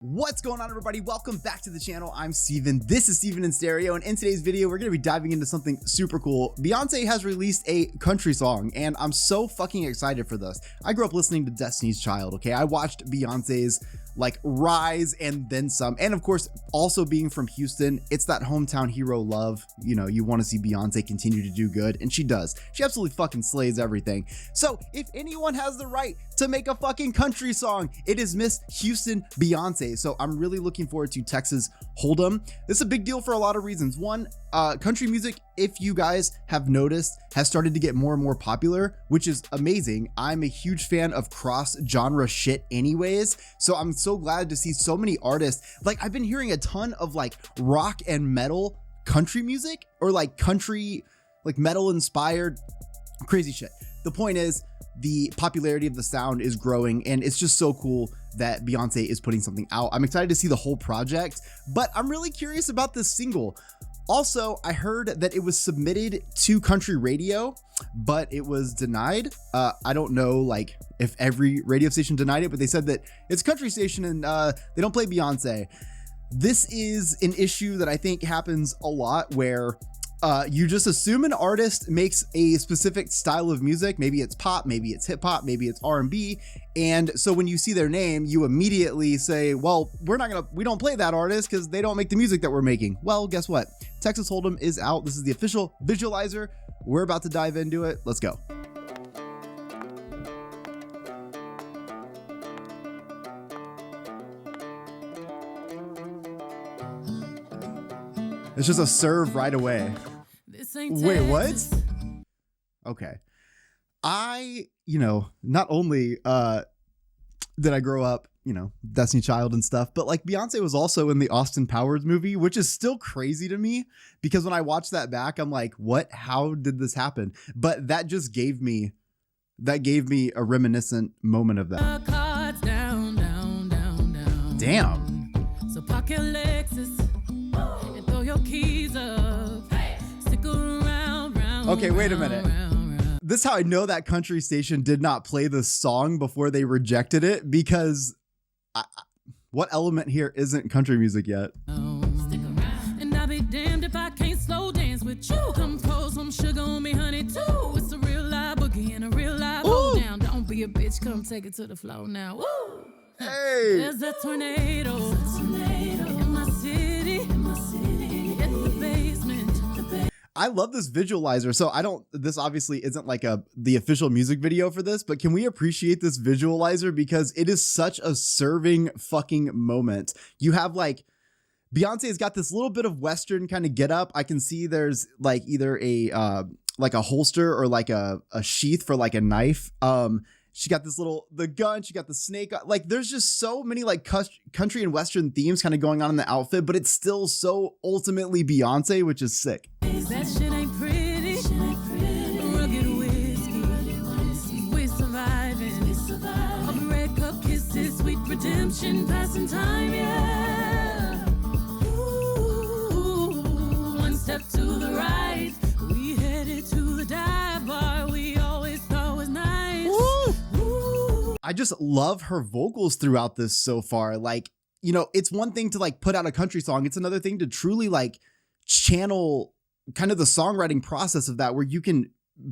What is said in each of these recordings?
What's going on, everybody? Welcome back to the channel. I'm Steven. This is Steven in Stereo, and in today's video we're going to be diving into something super cool. Beyoncé has released a country song and I'm so fucking excited for this. I grew up listening to Destiny's Child, okay? I watched Beyoncé's rise and then some, and of course also being from Houston, it's that hometown hero love. You know, you want to see Beyoncé continue to do good, and she does. She absolutely fucking slays everything. So if anyone has the right to make a fucking country song, it is Miss Houston Beyoncé. So I'm really looking forward to Texas Hold'em. This is a big deal for a lot of reasons. One, country music, if you guys have noticed, has started to get more and more popular, which is amazing. I'm a huge fan of cross-genre shit anyways, so I'm so glad to see so many artists. Like, I've been hearing a ton of like rock and metal country music, or like country, like metal inspired crazy shit. The point is, the popularity of the sound is growing, and it's just so cool that Beyoncé is putting something out. I'm excited to see the whole project, but I'm really curious about this single. Also, I heard that it was submitted to country radio, but it was denied. I don't know like if every radio station denied it, but they said that it's a country station and they don't play Beyoncé. This is an issue that I think happens a lot, where you just assume an artist makes a specific style of music. Maybe it's pop, maybe it's hip hop, maybe it's R&B. And so when you see their name, you immediately say, well, we don't play that artist because they don't make the music that we're making. Well, guess what? Texas Hold'em is out. This is the official visualizer. We're about to dive into it. Let's go. It's just a serve right away. Wait, what? Okay. Not only did I grow up, Destiny Child and stuff, but like Beyoncé was also in the Austin Powers movie, which is still crazy to me because when I watch that back, I'm like, what? How did this happen? But that just gave me a reminiscent moment of that. Damn. So pocket Lexus. Keys up. Hey. Stick around, okay, wait a minute. This is how I know that country station did not play the song before they rejected it, because what element here isn't country music yet? Stick around. And I'll be damned if I can't slow dance with you. Come pour some sugar on me, honey, too. It's a real live boogie and a real live hold down. Don't be a bitch, come take it to the floor now. Woo. Hey. There's a tornado. In my city. I love this visualizer. So this obviously isn't like the official music video for this, but can we appreciate this visualizer because it is such a serving fucking moment. You have like, Beyonce's got this little bit of Western kind of get up. I can see there's like either a holster or like a sheath for like a knife. She got the gun, she got the snake. Like, there's just so many like country and Western themes kind of going on in the outfit, but it's still so ultimately Beyoncé, which is sick. That shit ain't pretty. Rugged whiskey. We're surviving. All the red cup kisses, sweet redemption, passing time, yeah. Ooh, one step to the right. We headed to the dive bar we always thought was nice. Ooh. I just love her vocals throughout this so far. Like, it's one thing to like put out a country song. It's another thing to truly like channel kind of the songwriting process of that, where you can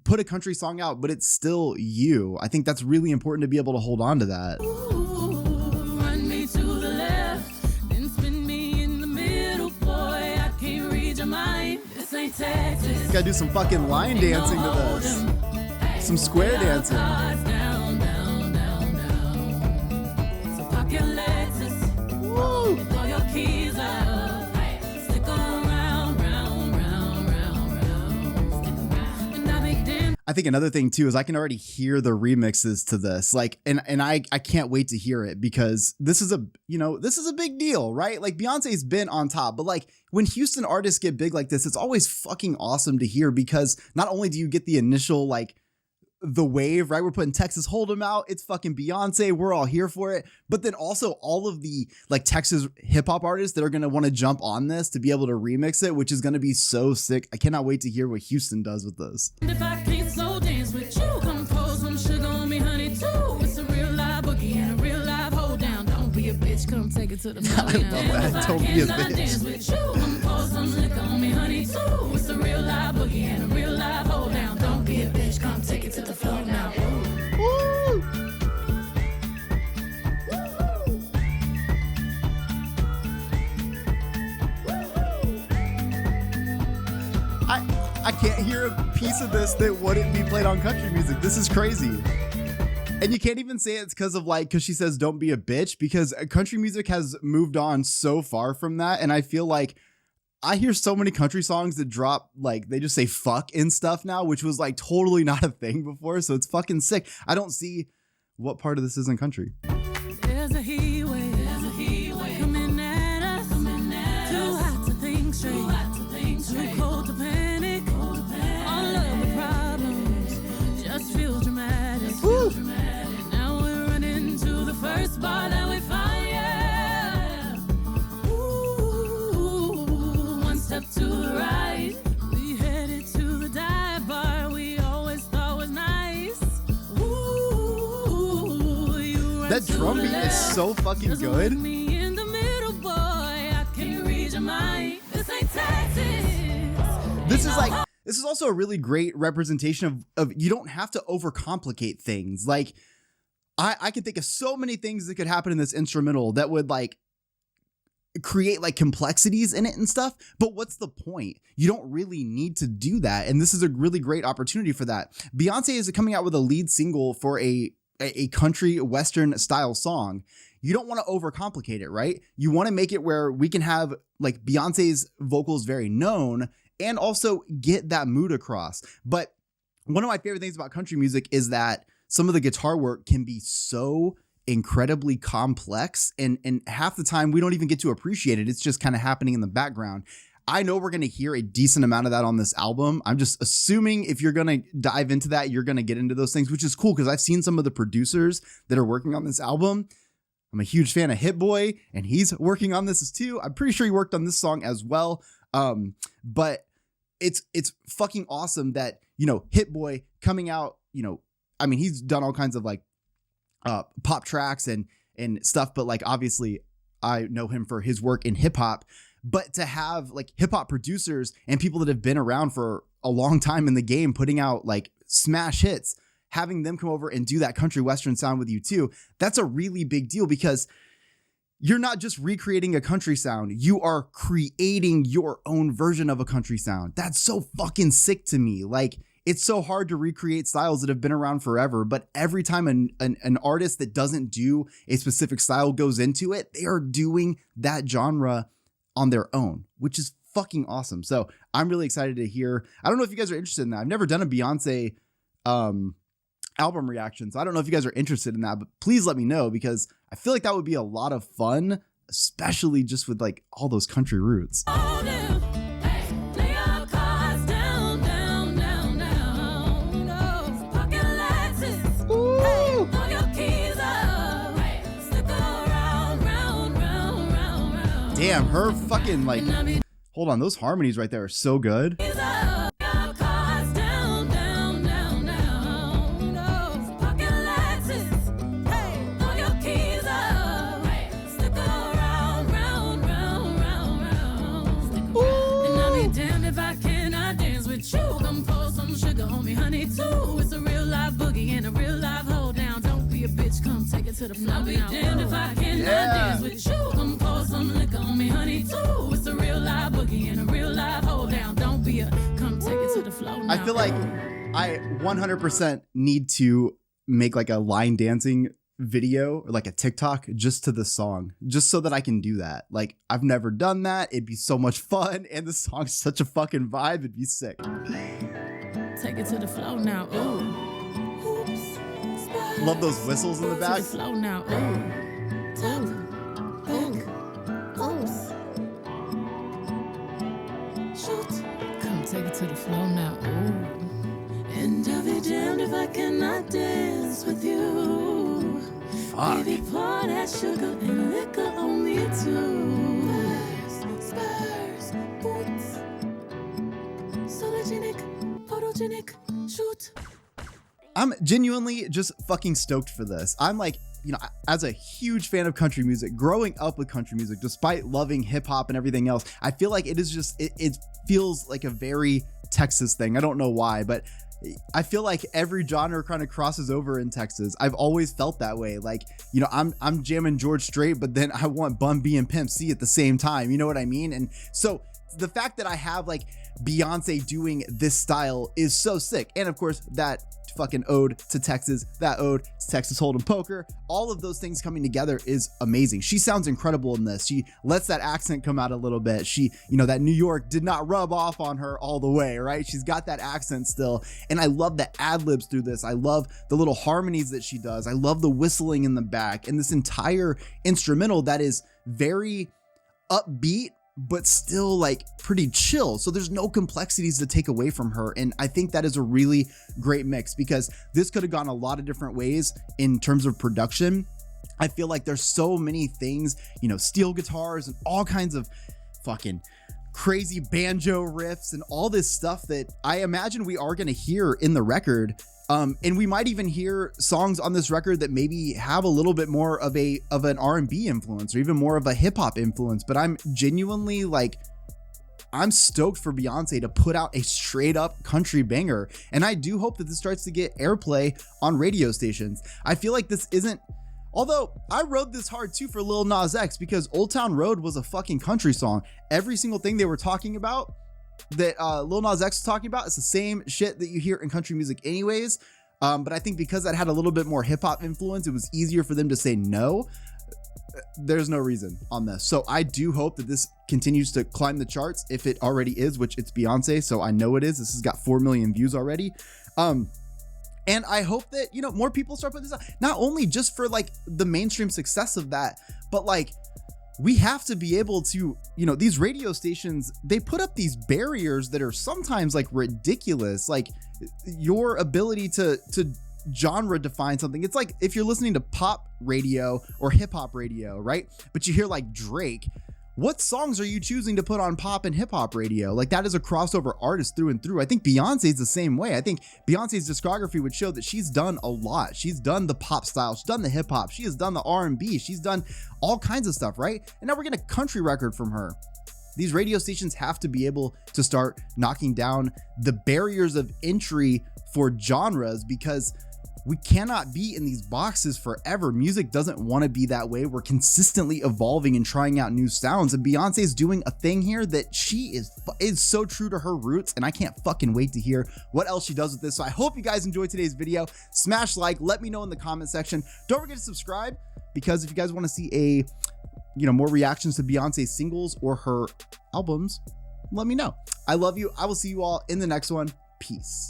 put a country song out, but it's still you. I think that's really important to be able to hold on to that. Ooh, run me to the left, then spin me in the middle, boy. I can't read your mind. This ain't Texas. Gotta do some fucking line dancing to this. Some square dancing. Down, down, down, down. So pocket Lexus. Woo. Throw your keys up. I think another thing too is I can already hear the remixes to this, like, and I can't wait to hear it, because this is a big deal, right? Like, Beyonce's been on top, but like when Houston artists get big like this, it's always fucking awesome to hear, because not only do you get the initial like the wave, right? We're putting Texas Hold'em out. It's fucking Beyoncé. We're all here for it. But then also all of the like Texas hip hop artists that are going to want to jump on this to be able to remix it, which is going to be so sick. I cannot wait to hear what Houston does with this. If I can't slow dance with you, come pour some sugar on me, honey, too. It's a real live boogie and a real live hold down. Don't be a bitch. bitch, come take it to the floor. I love that. Don't be a bitch. With you, I'm pour some liquor on me, honey, too. It's a real live boogie and a real live hold down. Don't be a bitch, come take it to the floor now. Woo! I can't hear a piece of this that wouldn't be played on country music. This is crazy. And you can't even say it's because she says don't be a bitch, because country music has moved on so far from that. And I feel like I hear so many country songs that drop, like, they just say fuck and stuff now, which was like totally not a thing before. So it's fucking sick. I don't see what part of this isn't country. There's a heat wave coming at us. Too hot to think straight, too cold to panic. All of the problems just feel dramatic. Now we're running to the first bar that we find. Yeah. Ooh, one step to the right, we headed to the dive bar we always thought was nice. Ooh, you That drum beat is so fucking good. me in the middle, boy. I can read your mind. This ain't taxes. This is also a really great representation of you don't have to overcomplicate things. Like, I can think of so many things that could happen in this instrumental that would like create like complexities in it and stuff. But what's the point? You don't really need to do that. And this is a really great opportunity for that. Beyonce is coming out with a lead single for a country western style song. You don't want to overcomplicate it, right? You want to make it where we can have like Beyonce's vocals very known and also get that mood across. But one of my favorite things about country music is that some of the guitar work can be so incredibly complex, and half the time we don't even get to appreciate it. It's just kind of happening in the background. I know we're going to hear a decent amount of that on this album. I'm just assuming if you're going to dive into that, you're going to get into those things, which is cool because I've seen some of the producers that are working on this album. I'm a huge fan of Hit Boy, and he's working on this too. I'm pretty sure he worked on this song as well. But it's fucking awesome that, you know, Hit Boy coming out, you know, I mean, he's done all kinds of like pop tracks and stuff, but like obviously I know him for his work in hip hop. But to have like hip hop producers and people that have been around for a long time in the game putting out like smash hits, having them come over and do that country western sound with you too, that's a really big deal because you're not just recreating a country sound, you are creating your own version of a country sound. That's so fucking sick to me. Like, it's so hard to recreate styles that have been around forever, but every time an artist that doesn't do a specific style goes into it, they are doing that genre on their own, which is fucking awesome. So I'm really excited to hear. I don't know if you guys are interested in that. I've never done a Beyonce album reaction, so I don't know if you guys are interested in that, but please let me know because I feel like that would be a lot of fun, especially just with like all those country roots. Damn, her fucking like, hold on, those harmonies right there are so good. To the floor. I'll be damned if I cannot dance with you. Come pour some liquor on me, honey, too. It's a real live boogie and a real live hold down. Don't be a come take it to the floor now. I feel like I 100% need to make like a line dancing video or like a TikTok just to the song, just so that I can do that. Like, I've never done that. It'd be so much fun, and the song's such a fucking vibe. It'd be sick. Take it to the floor now. Ooh. Love those whistles in the back. Slow now. Come take it to the floor now. And I'll be damned if I cannot dance with you. Fuck. Baby, pour that sugar and liquor on me too. Spurs, boots, sologenic, photogenic, shoot. I'm genuinely just fucking stoked for this. I'm like you know, as a huge fan of country music, growing up with country music, despite loving hip hop and everything else, I feel like it is just, it feels like a very Texas thing. I don't know why, but I feel like every genre kind of crosses over in Texas. I've always felt that way. Like, you know, I'm jamming George Strait, but then I want Bun B and Pimp C at the same time. You know what I mean? And so the fact that I have like Beyonce doing this style is so sick. And of course, that fucking ode to Texas, that ode to Texas Hold'em poker, all of those things coming together is amazing. She sounds incredible in this. She lets that accent come out a little bit. She, you know, that New York did not rub off on her all the way, right? She's got that accent still. And I love the ad libs through this. I love the little harmonies that she does. I love the whistling in the back and this entire instrumental that is very upbeat, but still like pretty chill. So there's no complexities to take away from her. And I think that is a really great mix, because this could have gone a lot of different ways in terms of production. I feel like there's so many things, you know, steel guitars and all kinds of fucking crazy banjo riffs and all this stuff that I imagine we are going to hear in the record. And we might even hear songs on this record that maybe have a little bit more of an R&B influence or even more of a hip hop influence. But I'm genuinely like, I'm stoked for Beyonce to put out a straight up country banger. And I do hope that this starts to get airplay on radio stations. I feel like this isn't, although I rode this hard too for Lil Nas X, because Old Town Road was a fucking country song. Every single thing they were talking about that Lil Nas X was talking about, it's the same shit that you hear in country music anyways. But I think because that had a little bit more hip hop influence, it was easier for them to say no. There's no reason on this. So I do hope that this continues to climb the charts, if it already is, which it's Beyonce, so I know it is. This has got 4 million views already. And I hope that, you know, more people start putting this out, not only just for like the mainstream success of that, but like, we have to be able to, you know, these radio stations, they put up these barriers that are sometimes like ridiculous, like your ability to genre define something. It's like if you're listening to pop radio or hip hop radio, right? But you hear like Drake, what songs are you choosing to put on pop and hip hop radio? Like, that is a crossover artist through and through. I think Beyonce's the same way. I think Beyonce's discography would show that she's done a lot. She's done the pop style, she's done the hip hop, she has done the R&B, she's done all kinds of stuff, right? And now we're getting a country record from her. These radio stations have to be able to start knocking down the barriers of entry for genres, because we cannot be in these boxes forever. Music doesn't want to be that way. We're consistently evolving and trying out new sounds. And Beyonce is doing a thing here that she is so true to her roots. And I can't fucking wait to hear what else she does with this. So I hope you guys enjoyed today's video. Smash like, let me know in the comment section. Don't forget to subscribe, because if you guys want to see a, you know, more reactions to Beyonce's singles or her albums, let me know. I love you. I will see you all in the next one. Peace.